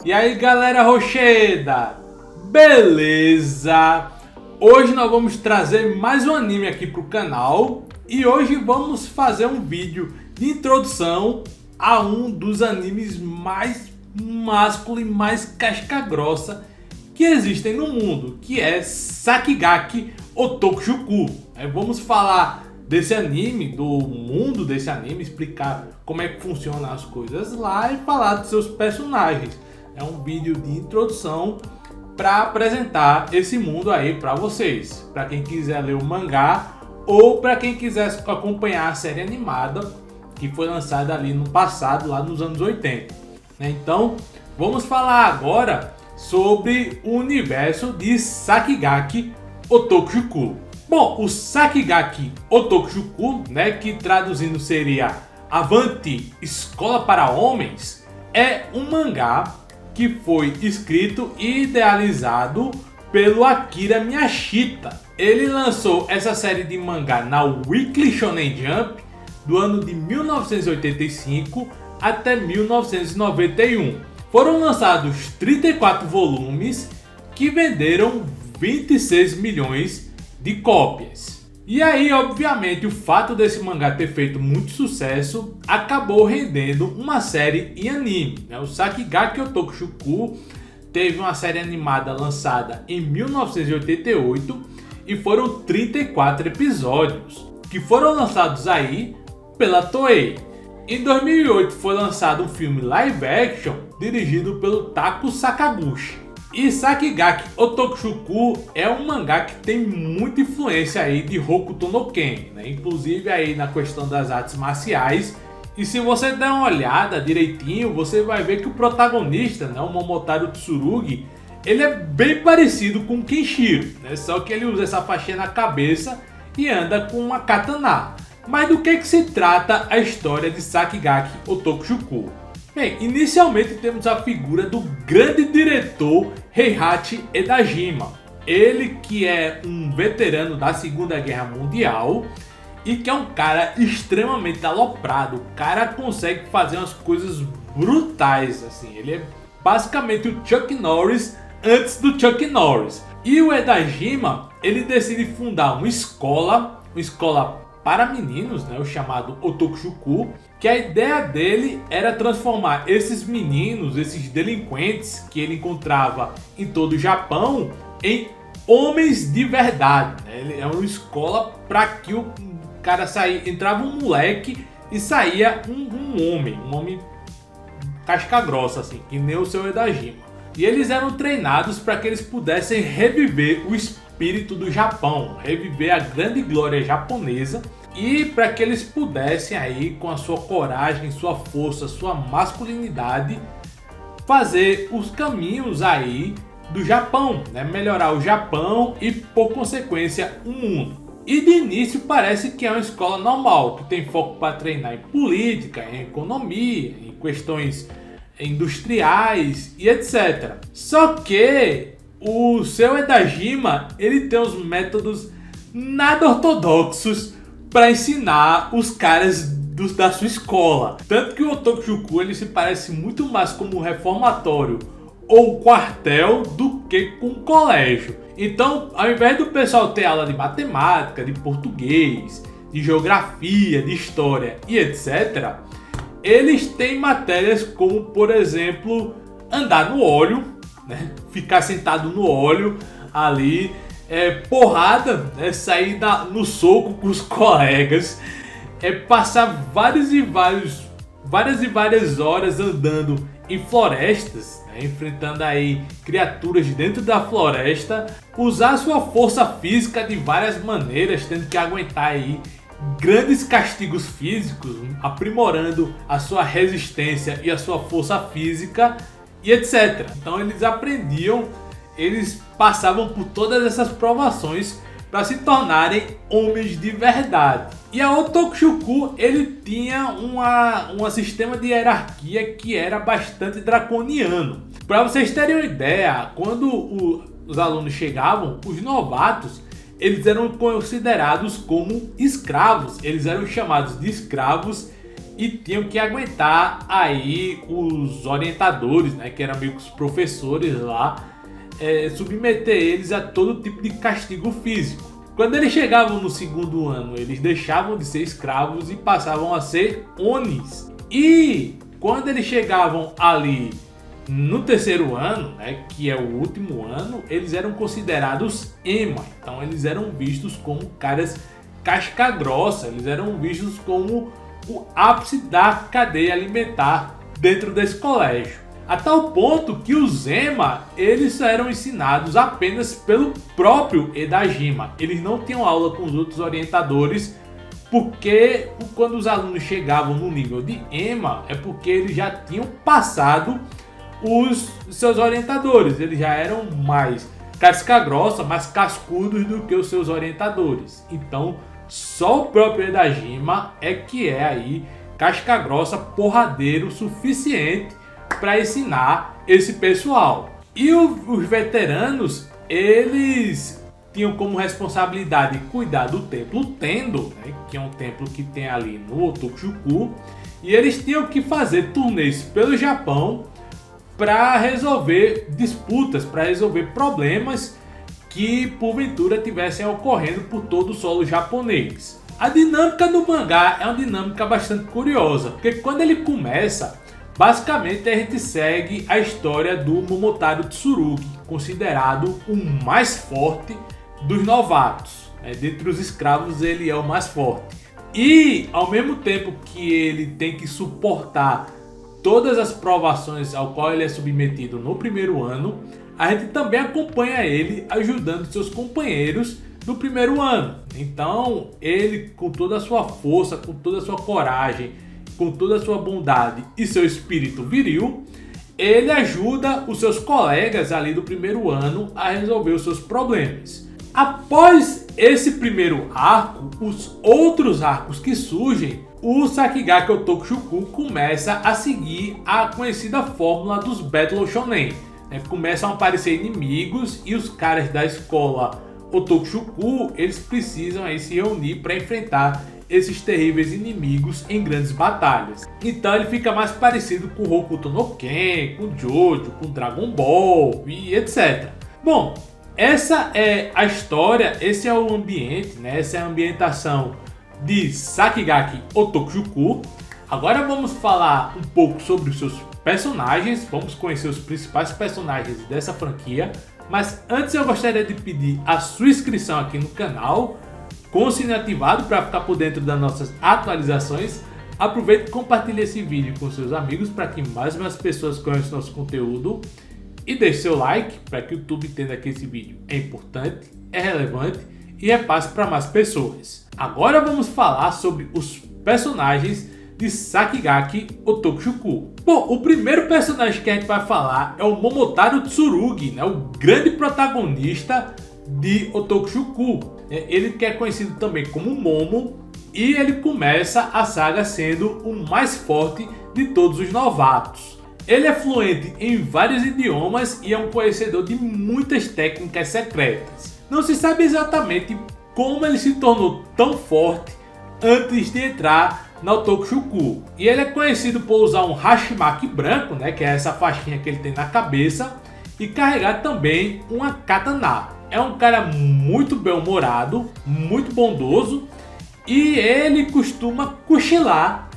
E aí galera rocheda, beleza? Hoje nós vamos trazer mais um anime aqui pro canal. E hoje vamos fazer um vídeo de introdução a um dos animes mais másculo e mais casca grossa que existem no mundo, que é Sakigake Otokushuku. Vamos falar desse anime, do mundo desse anime, explicar como é que funcionam as coisas lá e falar dos seus personagens. É um vídeo de introdução para apresentar esse mundo aí para vocês, para quem quiser ler o mangá ou para quem quiser acompanhar a série animada que foi lançada ali no passado, lá nos anos 80. Então, vamos falar agora sobre o universo de Sakigake Otokushuku. Bom, o Sakigake Otokushuku, que traduzindo seria Avante Escola para Homens, é um mangá que foi escrito e idealizado pelo Akira Miyashita. Ele lançou essa série de mangá na Weekly Shonen Jump do ano de 1985 até 1991. Foram lançados 34 volumes que venderam 26 milhões de cópias. E aí, obviamente, o fato desse mangá ter feito muito sucesso acabou rendendo uma série em anime. O Sakigake Otokushuku teve uma série animada lançada em 1988 e foram 34 episódios que foram lançados aí pela Toei. Em 2008 foi lançado um filme live action dirigido pelo Taku Sakaguchi. E Sakigake Otokushuku é um mangá que tem muita influência aí de Hokuto no Ken, inclusive aí na questão das artes marciais. E se você der uma olhada direitinho, você vai ver que o protagonista, o Momotaro Tsurugi, ele é bem parecido com o Kenshiro, só que ele usa essa faixinha na cabeça e anda com uma katana. Mas do que se trata a história de Sakigake Otokushuku? Bem, inicialmente temos a figura do grande diretor Heihachi Edajima. Ele que é um veterano da Segunda Guerra Mundial e que é um cara extremamente aloprado. O cara consegue fazer umas coisas brutais, assim. Ele é basicamente o Chuck Norris antes do Chuck Norris. E o Edajima, ele decide fundar uma escola para meninos, o chamado Otokushuku, que a ideia dele era transformar esses meninos, esses delinquentes que ele encontrava em todo o Japão, em homens de verdade. Ele é uma escola para que o cara entrava um moleque e saía um homem casca grossa, assim, que nem o seu Edajima. E eles eram treinados para que eles pudessem reviver o espírito do Japão, reviver a grande glória japonesa, e para que eles pudessem aí, com a sua coragem, sua força, sua masculinidade, fazer os caminhos aí do Japão, melhorar o Japão e por consequência o mundo. E de início parece que é uma escola normal, que tem foco para treinar em política, em economia, em questões industriais e etc. Só que o seu Edajima, ele tem uns métodos nada ortodoxos para ensinar os caras da sua escola. Tanto que o Otokushuku, ele se parece muito mais como um reformatório ou um quartel do que com um colégio. Então, ao invés do pessoal ter aula de matemática, de português, de geografia, de história e etc., eles têm matérias como, por exemplo, andar no óleo, ficar sentado no óleo ali, porrada, sair no soco com os colegas, passar várias e várias horas andando em florestas, enfrentando aí criaturas dentro da floresta, usar sua força física de várias maneiras, tendo que aguentar aí grandes castigos físicos, aprimorando a sua resistência e a sua força física e etc. Então eles passavam por todas essas provações para se tornarem homens de verdade. E a Otokushuku, ele tinha um sistema de hierarquia que era bastante draconiano. Para vocês terem uma ideia, quando os alunos chegavam, os novatos, eles eram considerados como escravos. Eles eram chamados de escravos e tinham que aguentar aí os orientadores, né, que eram meio que os professores lá, submeter eles a todo tipo de castigo físico. Quando eles chegavam no segundo ano, eles deixavam de ser escravos e passavam a ser onis. E quando eles chegavam ali no terceiro ano, né, que é o último ano, eles eram considerados ema. Então eles eram vistos como caras casca grossa, eles eram vistos como o ápice da cadeia alimentar dentro desse colégio. A tal ponto que os ema, eles eram ensinados apenas pelo próprio Edajima. Eles não tinham aula com os outros orientadores, porque quando os alunos chegavam no nível de ema, é porque eles já tinham passado os seus orientadores. Eles já eram mais casca grossa, mais cascudos do que os seus orientadores. Então, só o próprio Edajima é que é aí casca grossa, porradeiro suficiente para ensinar esse pessoal. E os veteranos, eles tinham como responsabilidade cuidar do templo Tendo, né, que é um templo que tem ali no Otokushuku, e eles tinham que fazer turnês pelo Japão para resolver disputas, para resolver problemas que porventura tivessem ocorrendo por todo o solo japonês. A dinâmica do mangá é uma dinâmica bastante curiosa, porque quando ele começa, basicamente a gente segue a história do Momotaro Tsurugi, considerado o mais forte dos novatos. Dentre os escravos ele é o mais forte. E ao mesmo tempo que ele tem que suportar todas as provações ao qual ele é submetido no primeiro ano, a gente também acompanha ele ajudando seus companheiros do primeiro ano. Então ele, com toda a sua força, com toda a sua coragem, com toda a sua bondade e seu espírito viril, ele ajuda os seus colegas ali do primeiro ano a resolver os seus problemas. Após esse primeiro arco, os outros arcos que surgem, o Sakigake Otokushuku começa a seguir a conhecida fórmula dos Battle Shonen. Começam a aparecer inimigos e os caras da escola Otokushuku, eles precisam aí se reunir para enfrentar esses terríveis inimigos em grandes batalhas. Então ele fica mais parecido com Hokuto no Ken, com Jojo, com Dragon Ball e etc. Bom, essa é a história, esse é o ambiente, né? Essa é a ambientação de Sakigake Otokushuku. Agora vamos falar um pouco sobre os seus personagens, vamos conhecer os principais personagens dessa franquia. Mas antes eu gostaria de pedir a sua inscrição aqui no canal, com o sininho ativado para ficar por dentro das nossas atualizações. Aproveite e compartilhe esse vídeo com seus amigos para que mais pessoas conheçam nosso conteúdo. E deixe seu like para que o YouTube entenda que esse vídeo é importante, é relevante e repasse para mais pessoas. Agora vamos falar sobre os personagens de Sakigake Otokushuku. Bom, o primeiro personagem que a gente vai falar é o Momotaro Tsurugi, né, o grande protagonista de Otokushuku. Ele que é conhecido também como Momo, e ele começa a saga sendo o mais forte de todos os novatos. Ele é fluente em vários idiomas e é um conhecedor de muitas técnicas secretas. Não se sabe exatamente como ele se tornou tão forte antes de entrar na Otokushuku. E ele é conhecido por usar um hashimaki branco, né, que é essa faixinha que ele tem na cabeça, e carregar também uma katana. É um cara muito bem-humorado, muito bondoso, e ele costuma cochilar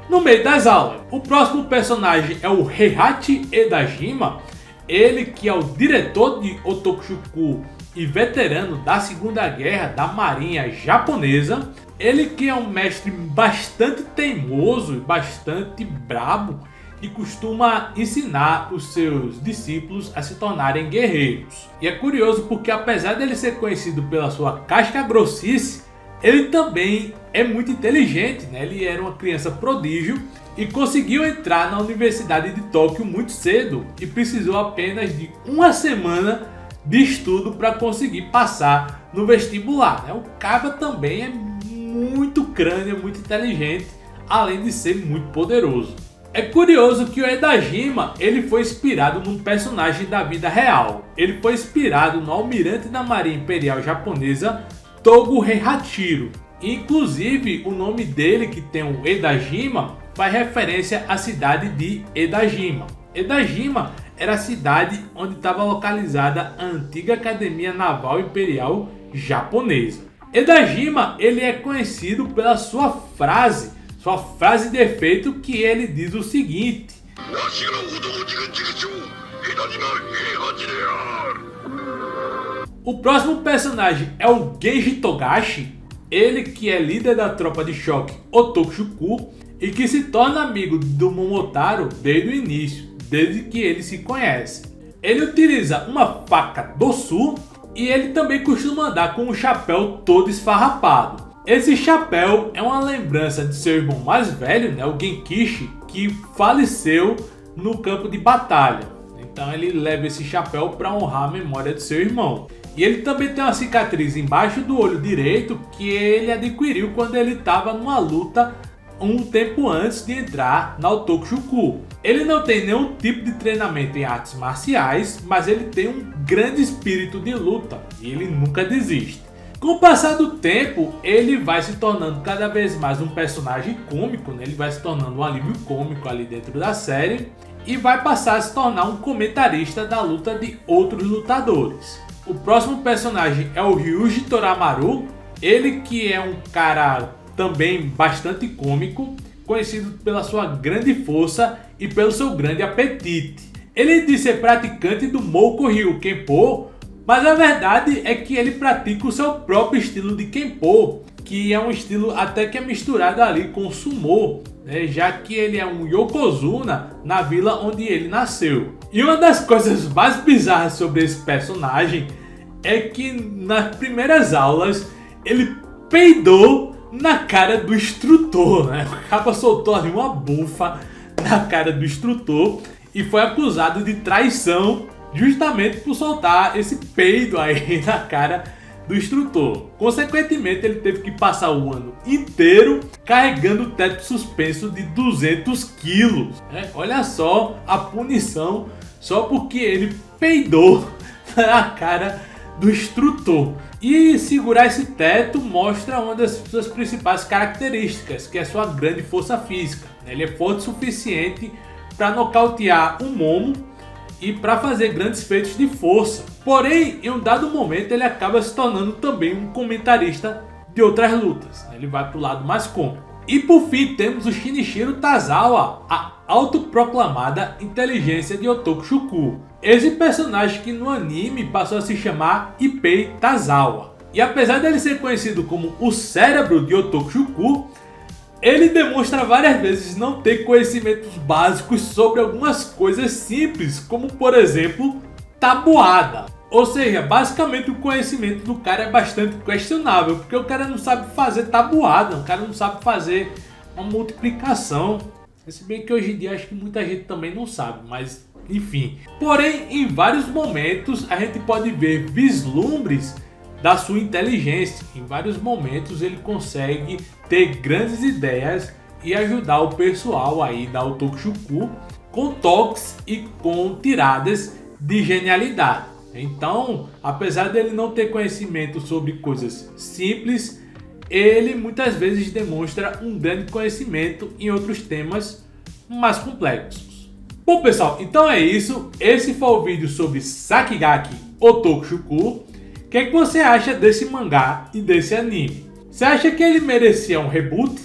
no meio das aulas. O próximo personagem é o Heihachi Edajima, ele que é o diretor de Otokushuku e veterano da Segunda Guerra da Marinha Japonesa. Ele que é um mestre bastante teimoso e bastante brabo e costuma ensinar os seus discípulos a se tornarem guerreiros. E é curioso porque apesar dele ser conhecido pela sua casca grossice, ele também é muito inteligente, né? Ele era uma criança prodígio e conseguiu entrar na Universidade de Tóquio muito cedo e precisou apenas de uma semana de estudo para conseguir passar no vestibular, né? O cara também é muito crânio, muito inteligente, além de ser muito poderoso. É curioso que o Edajima ele foi inspirado num personagem da vida real. Ele foi inspirado no almirante da Marinha Imperial Japonesa Togo Heihachiro. Inclusive o nome dele, que tem o Edajima, faz referência à cidade de Edajima. Edajima era a cidade onde estava localizada a antiga Academia Naval Imperial Japonesa. Edajima ele é conhecido pela sua frase de efeito, que ele diz o seguinte: o próximo personagem é o Genji Togashi, ele que é líder da tropa de choque Otokishuku e que se torna amigo do Momotaro desde o início, desde que eles se conhecem. Ele utiliza uma faca Dosu e ele também costuma andar com um chapéu todo esfarrapado. Esse chapéu é uma lembrança de seu irmão mais velho, né, o Genkishi, que faleceu no campo de batalha. Então ele leva esse chapéu para honrar a memória de seu irmão. E ele também tem uma cicatriz embaixo do olho direito que ele adquiriu quando ele estava numa luta um tempo antes de entrar na Otokishuku. Ele não tem nenhum tipo de treinamento em artes marciais, mas ele tem um grande espírito de luta e ele nunca desiste. Com o passar do tempo, ele vai se tornando cada vez mais um personagem cômico, né? Ele vai se tornando um alívio cômico ali dentro da série e vai passar a se tornar um comentarista da luta de outros lutadores. O próximo personagem é o Ryuji Toramaru, ele que é um cara também bastante cômico, conhecido pela sua grande força e pelo seu grande apetite. Ele diz ser praticante do Mouko Ryu Kenpo, mas a verdade é que ele pratica o seu próprio estilo de Kenpo, que é um estilo até que é misturado ali com o Sumo, né, já que ele é um Yokozuna na vila onde ele nasceu. E uma das coisas mais bizarras sobre esse personagem é que nas primeiras aulas ele peidou na cara do instrutor, né? O cara soltou ali uma bufa na cara do instrutor e foi acusado de traição justamente por soltar esse peido aí na cara do instrutor. Consequentemente, ele teve que passar o ano inteiro carregando o teto suspenso de 200 quilos. Né? Olha só a punição só porque ele peidou na cara do instrutor. E segurar esse teto mostra uma das suas principais características, que é a sua grande força física. Ele é forte o suficiente para nocautear um Momo e para fazer grandes feitos de força. Porém, em um dado momento, ele acaba se tornando também um comentarista de outras lutas. Ele vai para o lado mais cômico. E por fim, temos o Shinichiro Tazawa, a autoproclamada inteligência de Otokishuku. Esse personagem que no anime passou a se chamar Ipei Tazawa. E apesar dele ser conhecido como o cérebro de Otokishuku, ele demonstra várias vezes não ter conhecimentos básicos sobre algumas coisas simples, como por exemplo, tabuada. Ou seja, basicamente o conhecimento do cara é bastante questionável, porque o cara não sabe fazer tabuada, o cara não sabe fazer uma multiplicação. Se bem que hoje em dia acho que muita gente também não sabe, mas enfim. Porém, em vários momentos a gente pode ver vislumbres da sua inteligência. Em vários momentos ele consegue ter grandes ideias e ajudar o pessoal aí da Otokishuku com toques e com tiradas de genialidade. Então, apesar dele não ter conhecimento sobre coisas simples, ele muitas vezes demonstra um grande conhecimento em outros temas mais complexos. Bom pessoal, então é isso. Esse foi o vídeo sobre Sakigaki Otokishuku. O que você acha desse mangá e desse anime? Você acha que ele merecia um reboot?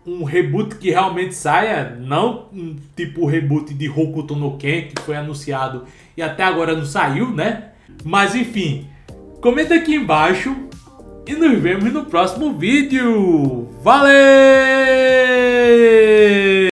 Um reboot que realmente saia, não um tipo reboot de Hokuto no Ken, que foi anunciado e até agora não saiu, né? Mas enfim, comenta aqui embaixo e nos vemos no próximo vídeo. Valeu!